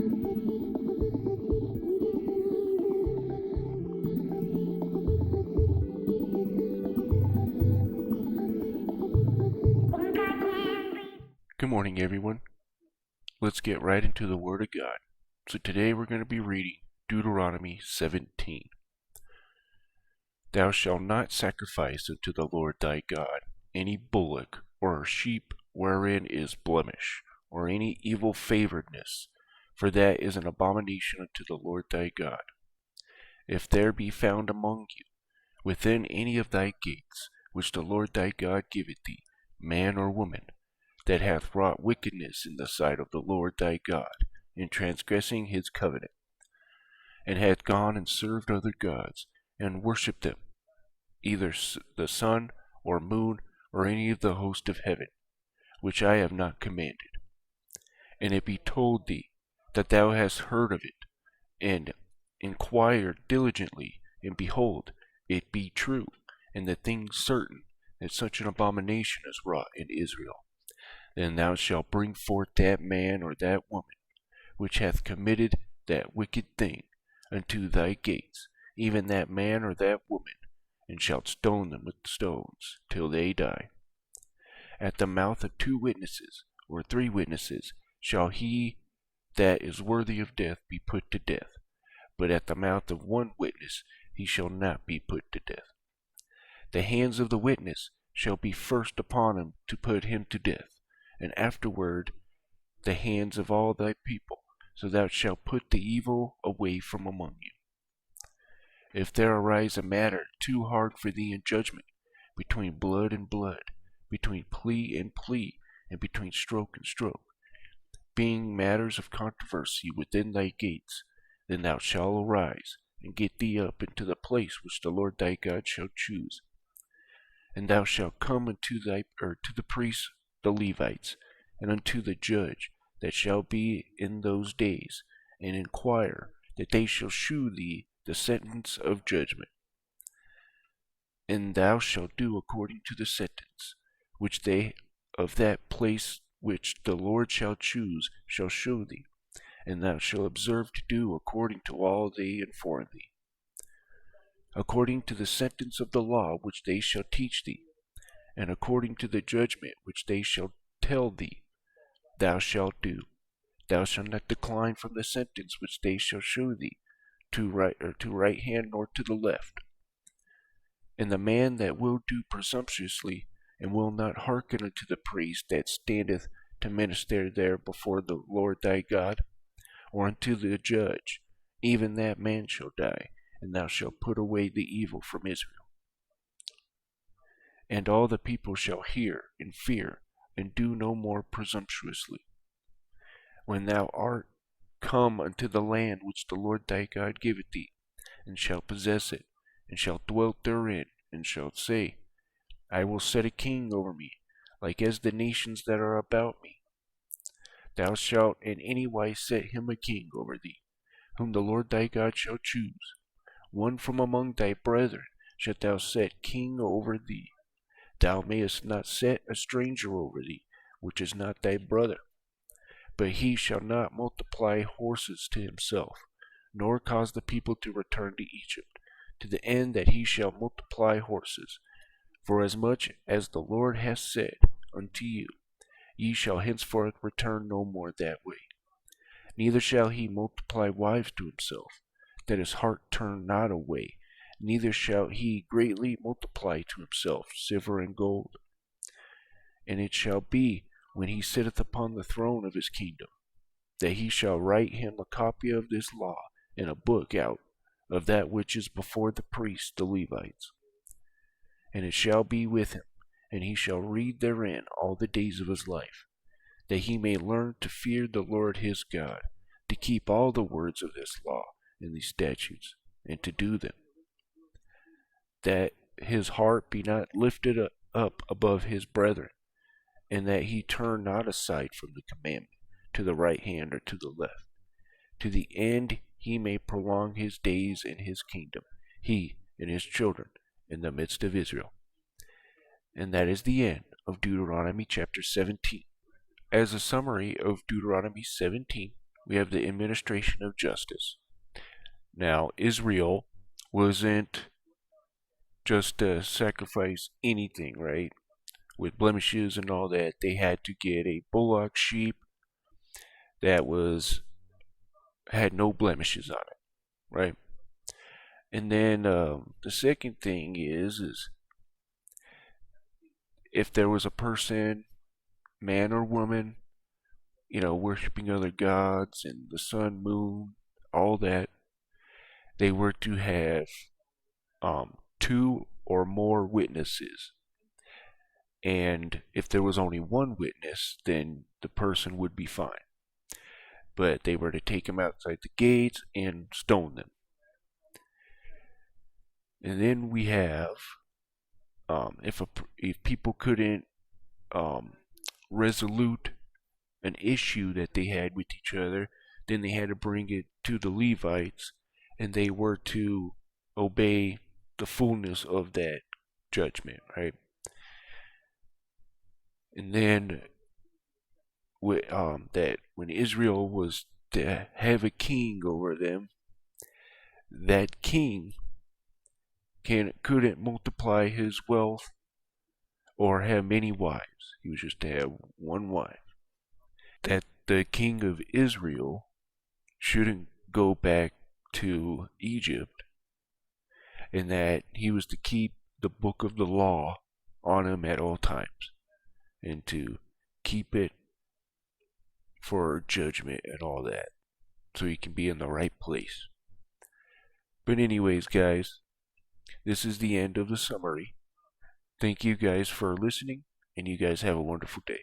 Good morning, everyone. Let's get right into the Word of God. So today we're going to be reading Deuteronomy 17. Thou shalt not sacrifice unto the Lord thy God any bullock or sheep wherein is blemish, or any evil favoredness, for that is an abomination unto the Lord thy God. If there be found among you, within any of thy gates, which the Lord thy God giveth thee, man or woman, that hath wrought wickedness in the sight of the Lord thy God, in transgressing his covenant, and hath gone and served other gods, and worshipped them, either the sun, or moon, or any of the host of heaven, which I have not commanded, and it be told thee that thou hast heard of it, and inquired diligently, and behold, it be true, and the thing certain, that such an abomination is wrought in Israel, then thou shalt bring forth that man or that woman which hath committed that wicked thing unto thy gates, even that man or that woman, and shalt stone them with stones till they die. At the mouth of 2 witnesses or 3 witnesses shall he that is worthy of death be put to death, but at the mouth of 1 witness he shall not be put to death. The hands of the witness shall be first upon him to put him to death, and afterward the hands of all thy people, so thou shalt put the evil away from among you. If there arise a matter too hard for thee in judgment, between blood and blood, between plea and plea, and between stroke and stroke, being matters of controversy within thy gates, then thou shalt arise, and get thee up into the place which the Lord thy God shall choose. And thou shalt come unto to the priests the Levites, and unto the judge that shall be in those days, and inquire, that they shall shew thee the sentence of judgment. And thou shalt do according to the sentence which they of that place which the Lord shall choose shall shew thee, and thou shalt observe to do according to all they inform thee, according to the sentence of the law which they shall teach thee, and according to the judgment which they shall tell thee, thou shalt do. Thou shalt not decline from the sentence which they shall shew thee, to right hand nor to the left. And the man that will do presumptuously, and will not hearken unto the priest that standeth to minister there before the Lord thy God, or unto the judge, even that man shall die, and thou shalt put away the evil from Israel. And all the people shall hear and fear, and do no more presumptuously. When thou art come unto the land which the Lord thy God giveth thee, and shalt possess it, and shalt dwell therein, and shalt say, I will set a king over me, like as the nations that are about me. Thou shalt in any wise set him a king over thee, whom the Lord thy God shall choose. One from among thy brethren shalt thou set king over thee. Thou mayest not set a stranger over thee, which is not thy brother. But he shall not multiply horses to himself, nor cause the people to return to Egypt, to the end that he shall multiply horses. For as much as the Lord hath said unto you, ye shall henceforth return no more that way. Neither shall he multiply wives to himself, that his heart turn not away, neither shall he greatly multiply to himself silver and gold. And it shall be, when he sitteth upon the throne of his kingdom, that he shall write him a copy of this law in a book out of that which is before the priests the Levites. And it shall be with him, and he shall read therein all the days of his life, that he may learn to fear the Lord his God, to keep all the words of this law and these statutes, and to do them, that his heart be not lifted up above his brethren, and that he turn not aside from the commandment to the right hand or to the left, to the end he may prolong his days in his kingdom, he and his children in the midst of Israel. And that is the end of Deuteronomy chapter 17. As a summary of Deuteronomy 17, we have the administration of justice. Now, Israel wasn't just to sacrifice anything, right? With blemishes and all that, they had to get a bullock sheep that was had no blemishes on it, right? And then the second thing is if there was a person, man or woman, worshiping other gods and the sun, moon, all that, they were to have two or more witnesses. And if there was only one witness, then the person would be fine. But they were to take them outside the gates and stone them. And then we have, if people couldn't resolute an issue that they had with each other, then they had to bring it to the Levites, and they were to obey the fullness of that judgment, right? And then that when Israel was to have a king over them, that king couldn't multiply his wealth or have many wives. He was just to have one wife. That the king of Israel shouldn't go back to Egypt, and that he was to keep the book of the law on him at all times, and to keep it for judgment and all that, so he can be in the right place. But anyways, guys, this is the end of the summary. Thank you guys for listening, and you guys have a wonderful day.